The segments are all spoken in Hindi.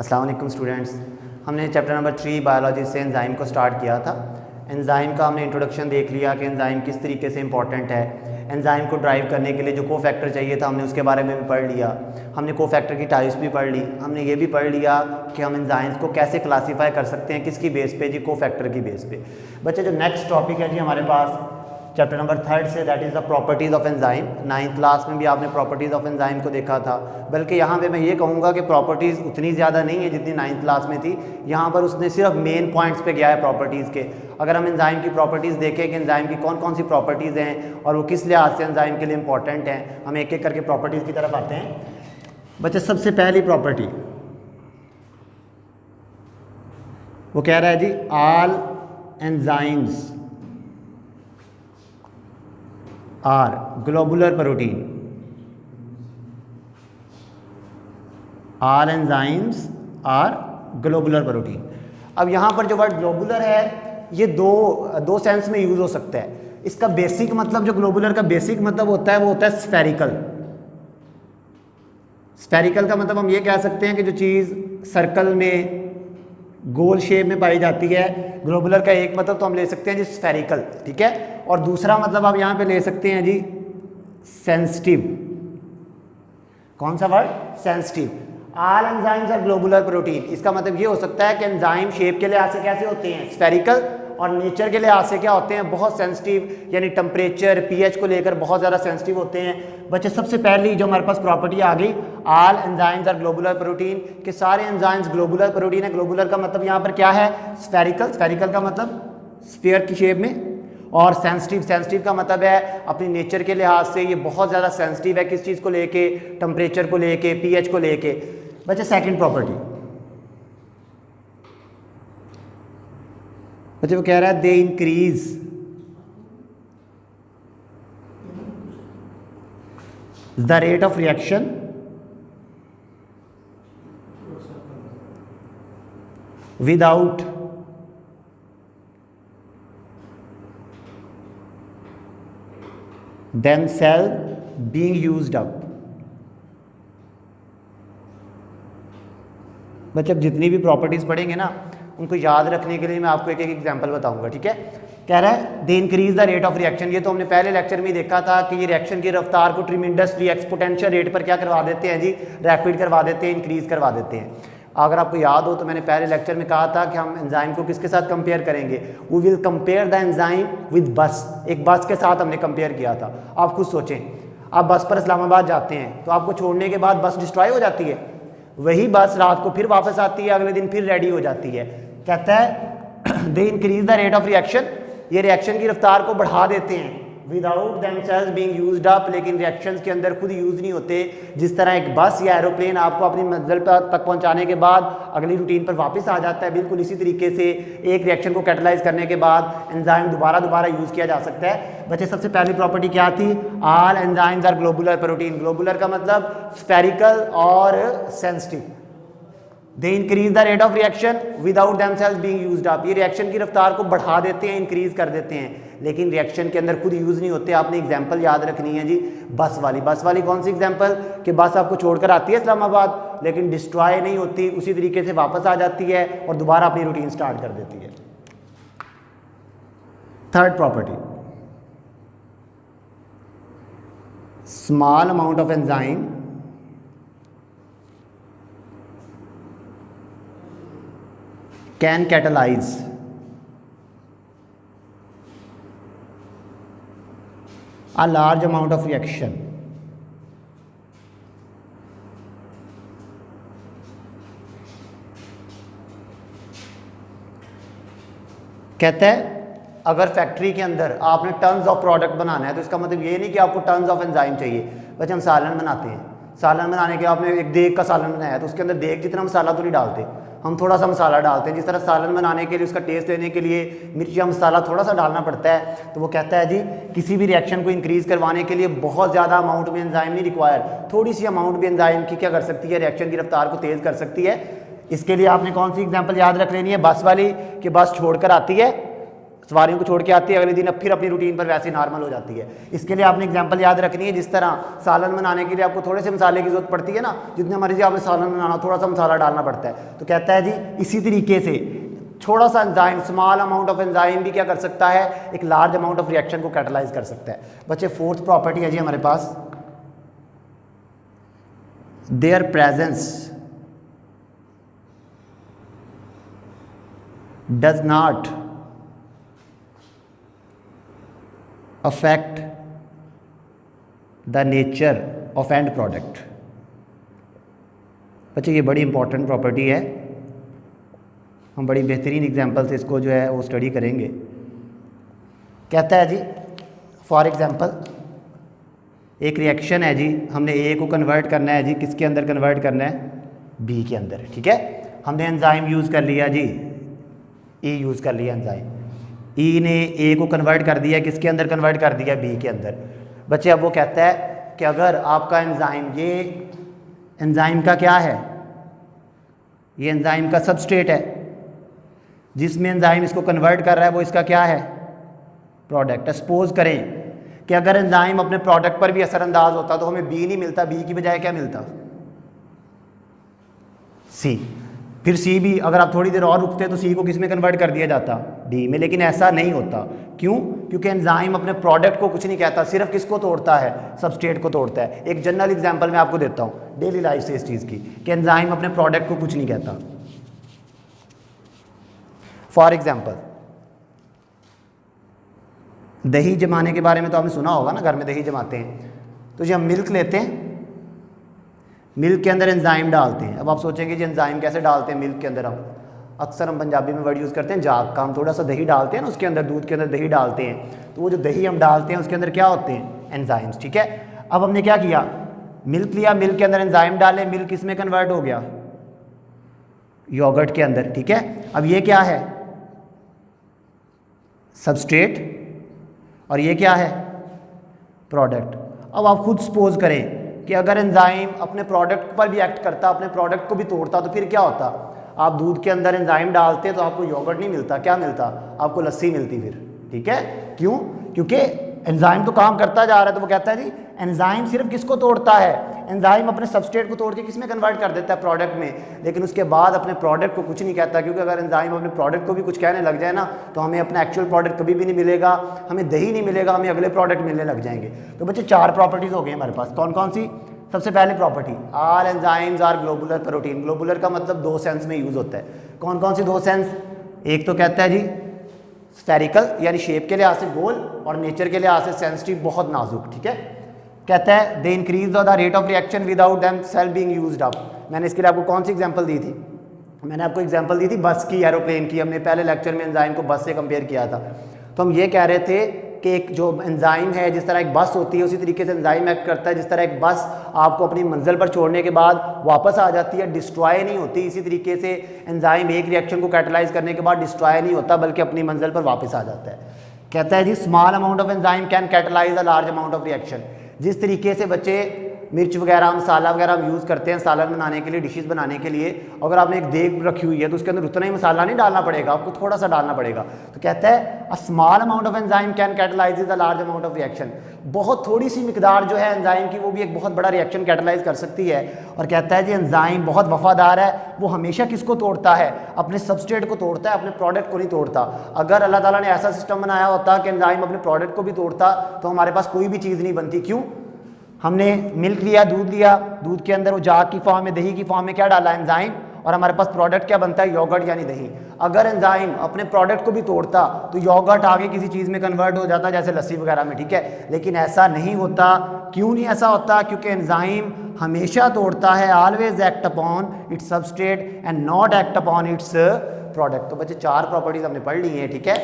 अस्सलाम वालेकुम स्टूडेंट्स। हमने चैप्टर नंबर 3 बायोलॉजी से एंजाइम को स्टार्ट किया था। एंजाइम का हमने इंट्रोडक्शन देख लिया कि एंजाइम किस तरीके से इंपॉर्टेंट है। एंजाइम को ड्राइव करने के लिए जो कोफैक्टर चाहिए था हमने उसके बारे में भी पढ़ लिया। हमने कोफैक्टर की टाइप्स भी पढ़ ली। हमने ये भी पढ़ लिया कि हम एंजाइम्स को कैसे क्लासीफाई कर सकते हैं, किसकी बेस पे जी, कोफैक्टर की बेस पे। बच्चे जो नेक्स्ट टॉपिक है जी हमारे पास चैप्टर नंबर 3 से, that is the properties of enzyme. 9th class में भी आपने प्रॉपर्टीज़ ऑफ एंजाइम को देखा था, बल्कि यहाँ पे मैं ये कहूँगा कि प्रॉपर्टीज़ उतनी ज़्यादा नहीं है जितनी 9th क्लास में थी। यहाँ पर उसने सिर्फ मेन पॉइंट्स पे गया है प्रॉपर्टीज़ के। अगर हम एंजाइम की प्रॉपर्टीज़ देखें कि एंजाइम की कौन कौन सी प्रॉपर्टीज़ हैं और वो किस लिहाज से एंजाइम के लिए इंपॉर्टेंट हैं, हम एक एक करके प्रॉपर्टीज़ की तरफ आते हैं। बच्चे सबसे पहली प्रॉपर्टी वो कह रहा है जी, all enzymes are globular protein. All enzymes are globular protein. अब यहाँ पर जो वर्ड ग्लोबुलर है ये दो सेंस में यूज हो सकता है। इसका बेसिक मतलब, जो ग्लोबुलर का बेसिक मतलब होता है वो होता है स्फेरिकल। स्फेरिकल का मतलब हम ये कह सकते हैं कि जो चीज़ सर्कल में गोल शेप में पाई जाती है। ग्लोबुलर का एक मतलब तो हम ले सकते हैं जी स्फेरिकल, ठीक है। और दूसरा मतलब आप यहाँ पे ले सकते हैं जी सेंसिटिव। कौन सा word? Sensitive. All enzymes are globular protein. इसका मतलब ये हो सकता है कि एंजाइम शेप के लिहाज से कैसे होते हैं? स्फेरिकल, और नेचर के लिहाज से क्या होते हैं? बहुत सेंसिटिव, यानी टेम्परेचर, पीएच को लेकर बहुत ज़्यादा सेंसिटिव होते हैं। बच्चे सबसे पहली जो हमारे पास प्रॉपर्टी आ गई, all enzymes are globular protein, कि सारे एंजाइम्स ग्लोबुलर प्रोटीन है। ग्लोबुलर का मतलब यहाँ पर क्या है? स्फेरिकल। स्फेरिकल का मतलब स्फीयर की शेप में। और सेंसिटिव, सेंसिटिव का मतलब है अपनी नेचर के लिहाज से ये बहुत ज़्यादा सेंसिटिव है। किस चीज़ को लेके? टेम्परेचर को लेके, पीएच को लेके। बच्चे सेकंड प्रॉपर्टी, बच्चे वो कह रहा है दे increase the rate of reaction without themselves being used up। बच्चे अब जितनी भी प्रॉपर्टीज पढ़ेंगे ना उनको याद रखने के लिए मैं आपको एक एक एग्जांपल बताऊंगा, ठीक है। कह रहा है दे increase the rate of reaction. ये तो हमने पहले लेक्चर में देखा था कि ये रिएक्शन की रफ्तार को ट्रिमेंडसली एक्सपोनेंशियल रेट पर क्या करवा देते हैं जी? रैपिड करवा देते हैं, इंक्रीज करवा देते हैं। अगर आपको याद हो तो मैंने पहले लेक्चर में कहा था कि हम एंजाइम को किसके साथ कंपेयर करेंगे? We will compare the enzyme with bus. एक बस के साथ हमने कंपेयर किया था। आप खुद सोचें, आप बस पर इस्लामाबाद जाते हैं तो आपको छोड़ने के बाद बस डिस्ट्रॉय हो जाती है। वही बस रात को फिर वापस आती है, अगले दिन फिर रेडी हो जाती है। कहता है दे increase the rate of reaction, ये रिएक्शन की रफ्तार को बढ़ा देते हैं without themselves being used up, लेकिन रिएक्शंस के अंदर खुद यूज नहीं होते। जिस तरह एक बस या एरोप्लेन आपको अपनी मंजिल तक पहुंचाने के बाद अगली रूटीन पर वापस आ जाता है, बिल्कुल इसी तरीके से एक रिएक्शन को कैटलाइज करने के बाद एंजाइम दोबारा यूज किया जा सकता है। बच्चे सबसे पहली प्रॉपर्टी क्या थी? All enzymes are globular protein. Globular का मतलब स्फेरिकल और sensitive. They increase the rate of reaction without themselves being used up. ये रिएक्शन की रफ्तार को बढ़ा देते हैं, इंक्रीज कर देते हैं, लेकिन रिएक्शन के अंदर खुद यूज नहीं होते। आपने एग्जांपल याद रखनी है जी, बस वाली। बस वाली कौन सी एग्जांपल? कि बस आपको छोड़कर आती है इस्लामाबाद, लेकिन डिस्ट्रॉय नहीं होती, उसी तरीके से वापस आ जाती है और दोबारा अपनी रूटीन स्टार्ट कर देती है। Third property, small amount of enzyme can catalyze a large amount of reaction। कहता है अगर फैक्ट्री के अंदर आपने टन्स ऑफ प्रोडक्ट बनाना है तो इसका मतलब ये नहीं कि आपको टन्स ऑफ एंजाइम चाहिए। बच्चे हम सालन बनाते हैं, सालन बनाने के आपने एक देग का सालन बनाया तो उसके अंदर देग जितना मसाला तो नहीं डालते, हम थोड़ा सा मसाला डालते हैं। जिस तरह सालन बनाने के लिए उसका टेस्ट लेने के लिए मिर्ची मसाला थोड़ा सा डालना पड़ता है, तो वो कहता है जी किसी भी रिएक्शन को इंक्रीज करवाने के लिए बहुत ज़्यादा अमाउंट में एंजाइम नहीं रिक्वायर, थोड़ी सी अमाउंट भी एंजाइम की क्या कर सकती है? रिएक्शन की रफ्तार को तेज़ कर सकती है। इसके लिए आपने कौन सी एग्जाम्पल याद रख लेनी है? बस वाली, कि बस छोड़कर आती है, सवारियों को छोड़ के आती है, अगले दिन अब फिर अपनी रूटीन पर वैसे नॉर्मल हो जाती है। इसके लिए आपने एग्जांपल याद रखनी है, जिस तरह सालन बनाने के लिए आपको थोड़े से मसाले की जरूरत पड़ती है ना, जितने मर्जी आपने सालन बनाना थोड़ा सा मसाला डालना पड़ता है। तो कहता है जी इसी तरीके से थोड़ा सा enzyme, small amount of enzyme भी क्या कर सकता है, एक लार्ज अमाउंट ऑफ रिएक्शन को कैटलाइज कर सकता है। बच्चे फोर्थ प्रॉपर्टी है जी हमारे पास, their presence does not affect the nature of end product. बच्चे ये बड़ी इंपॉर्टेंट प्रॉपर्टी है, हम बड़ी बेहतरीन एग्जांपल से इसको जो है वो स्टडी करेंगे। कहता है जी फॉर एग्जांपल एक रिएक्शन है जी, हमने ए को कन्वर्ट करना है जी, किसके अंदर कन्वर्ट करना है, बी के अंदर, ठीक है। हमने एंजाइम यूज़ कर लिया जी, ई यूज़ कर लिया एंजाइम, ई ने ए को कन्वर्ट कर दिया, किसके अंदर कन्वर्ट कर दिया, बी के अंदर। बच्चे अब वो कहता है कि अगर आपका एंजाइम, ये एंजाइम का क्या है, ये एंजाइम का सबस्ट्रेट है, जिसमें एंजाइम इसको कन्वर्ट कर रहा है वो इसका क्या है, प्रोडक्ट। सपोज करें कि अगर एंजाइम अपने प्रोडक्ट पर भी असरअंदाज होता तो हमें बी नहीं मिलता, बी की बजाय क्या मिलता, सी। फिर सी भी अगर आप थोड़ी देर और रुकते तो सी को किस में कन्वर्ट कर दिया जाता, डी में। लेकिन ऐसा नहीं होता, क्यों, क्योंकि एंजाइम अपने प्रोडक्ट को कुछ नहीं कहता, सिर्फ किसको तोड़ता है, सबस्ट्रेट को तोड़ता है। एक जनरल एग्जांपल मैं आपको देता हूँ डेली लाइफ से इस चीज़ की, कि एंजाइम अपने प्रोडक्ट को कुछ नहीं कहता। फॉर एग्जाम्पल दही जमाने के बारे में तो आपने सुना होगा ना, घर में दही जमाते हैं। तो जब हम मिल्क लेते हैं, मिल्क के अंदर एंजाइम डालते हैं। अब आप सोचेंगे जी एंजाइम कैसे डालते हैं मिल्क के अंदर, हम अक्सर हम पंजाबी में वर्ड यूज़ करते हैं जाग का, हम थोड़ा सा दही डालते हैं ना उसके अंदर, दूध के अंदर दही डालते हैं। तो वो जो दही हम डालते हैं उसके अंदर क्या होते हैं, एंजाइम्स, ठीक है। अब हमने क्या किया, मिल्क लिया, मिल्क के अंदर एंजाइम डाले, मिल्क किस में कन्वर्ट हो गया, योगर्ट के अंदर, ठीक है। अब ये क्या है, सबस्ट्रेट, और ये क्या है, प्रोडक्ट। अब आप खुद सपोज करें कि अगर एंजाइम अपने प्रोडक्ट पर भी एक्ट करता, अपने प्रोडक्ट को भी तोड़ता, तो फिर क्या होता, आप दूध के अंदर एंजाइम डालते तो आपको योगर्ट नहीं मिलता, क्या मिलता, आपको लस्सी मिलती फिर, ठीक है। क्यों, क्योंकि एंजाइम तो काम करता जा रहा है। तो वो कहता है जी एंजाइम सिर्फ किसको तोड़ता है, एंजाइम अपने सबस्ट्रेट को तोड़ के किस में कन्वर्ट कर देता है, प्रोडक्ट में, लेकिन उसके बाद अपने प्रोडक्ट को कुछ नहीं कहता। क्योंकि अगर एंजाइम अपने प्रोडक्ट को भी कुछ कहने लग जाए ना, तो हमें अपना एक्चुअल प्रोडक्ट कभी भी नहीं मिलेगा, हमें दही नहीं मिलेगा, हमें अगले प्रोडक्ट मिलने लग जाएंगे। तो बच्चे 4 प्रॉपर्टीज हो गई हमारे पास, कौन कौन सी। सबसे पहली property, all enzymes are globular protein. Globular का मतलब 2 सेंस में यूज होता है। कौन कौन सी 2 सेंस, एक तो कहता है जी स्फेरिकल यानी शेप के लिहाज से गोल, और नेचर के लिहाज से सेंसिटिव, बहुत नाजुक, ठीक है। कहता है दे increase the rate of reaction without them self being used up. मैंने इसके लिए आपको कौन सी एग्जांपल दी थी, मैंने आपको एग्जांपल दी थी बस की, एरोप्लेन की। हमने पहले लेक्चर में एंजाइम को बस से कंपेयर किया था। तो हम ये कह रहे थे कि एक जो एंजाइम है, जिस तरह एक बस होती है उसी तरीके से एंजाइम एक्ट करता है। जिस तरह एक बस आपको अपनी मंजिल पर छोड़ने के बाद वापस आ जाती है, डिस्ट्रॉय नहीं होती, इसी तरीके से एंजाइम एक रिएक्शन को कैटलाइज करने के बाद डिस्ट्रॉय नहीं होता, बल्कि अपनी मंजिल पर वापस आ जाता है। कहता है जी small amount of enzyme can catalyze a large amount of reaction. जिस तरीके से बच्चे मिर्च वगैरह, मसाला वगैरह हम यूज़ करते हैं सालन बनाने के लिए, डिशेस बनाने के लिए, अगर आपने एक देग रखी हुई है तो उसके अंदर उतना ही मसाला नहीं डालना पड़ेगा, आपको थोड़ा सा डालना पड़ेगा। तो कहता है a small amount of enzyme can catalyse the large amount of reaction. बहुत थोड़ी सी मिकदार जो है एंजाइम की, वो भी एक बहुत बड़ा रिएक्शन कैटलाइज कर सकती है। और कहता है जी एंजाइम बहुत वफादार है, वो हमेशा किसको तोड़ता है, अपने सबस्ट्रेट को तोड़ता है, अपने प्रोडक्ट को नहीं तोड़ता। अगर अल्लाह ताला ने ऐसा सिस्टम बनाया होता कि एंजाइम अपने प्रोडक्ट को भी तोड़ता, तो हमारे पास कोई भी चीज़ नहीं बनती। क्यों, हमने मिल्क लिया, दूध के अंदर वो जाग की फॉर्म में, दही की फॉर्म में क्या डाला, एंजाइम, और हमारे पास प्रोडक्ट क्या बनता है, योगर्ट यानी दही। अगर एंजाइम अपने प्रोडक्ट को भी तोड़ता तो योगर्ट आगे किसी चीज़ में कन्वर्ट हो जाता, जैसे लस्सी वगैरह में, ठीक है। लेकिन ऐसा नहीं होता। क्यों नहीं ऐसा होता, क्योंकि एंजाइम हमेशा तोड़ता है, always act upon its substrate and not act upon its product. तो बच्चे 4 प्रॉपर्टीज हमने पढ़ ली हैं, ठीक है।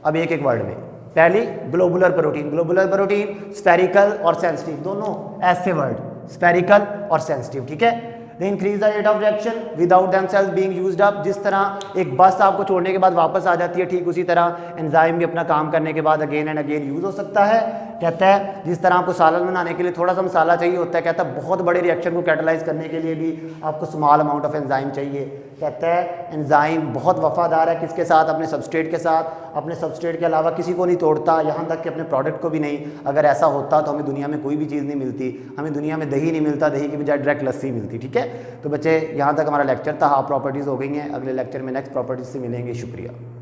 अब एक एक वर्ड में, पहली globular protein. Globular protein spherical और सेंसिटिव, दोनों ऐसे वर्ड, स्फेरिकल और सेंसिटिव, ठीक है। दे increase the rate of reaction without themselves being used up. जिस तरह एक बस आपको छोड़ने के बाद वापस आ जाती है, ठीक उसी तरह एंजाइम भी अपना काम करने के बाद अगेन एंड अगेन यूज हो सकता है। कहता है जिस तरह आपको सालन बनाने के लिए थोड़ा सा मसाला चाहिए होता है, कहता है बहुत बड़े रिएक्शन को कैटलाइज करने के लिए भी आपको स्मॉल अमाउंट ऑफ एंजाइम चाहिए। कहता है एंजाइम बहुत वफादार है किसके साथ, अपने सबस्ट्रेट के साथ, अपने सबस्ट्रेट के अलावा किसी को नहीं तोड़ता, यहाँ तक कि अपने प्रोडक्ट को भी नहीं। अगर ऐसा होता तो हमें दुनिया में कोई भी चीज़ नहीं मिलती, हमें दुनिया में दही नहीं मिलता, दही की बजाय डायरेक्ट लस्सी मिलती। ठीक है, तो बच्चे यहाँ तक हमारा लेक्चर था, हाफ प्रॉपर्टीज़ हो गई हैं। अगले लेक्चर में नेक्स्ट प्रॉपर्टीज से मिलेंगे। शुक्रिया।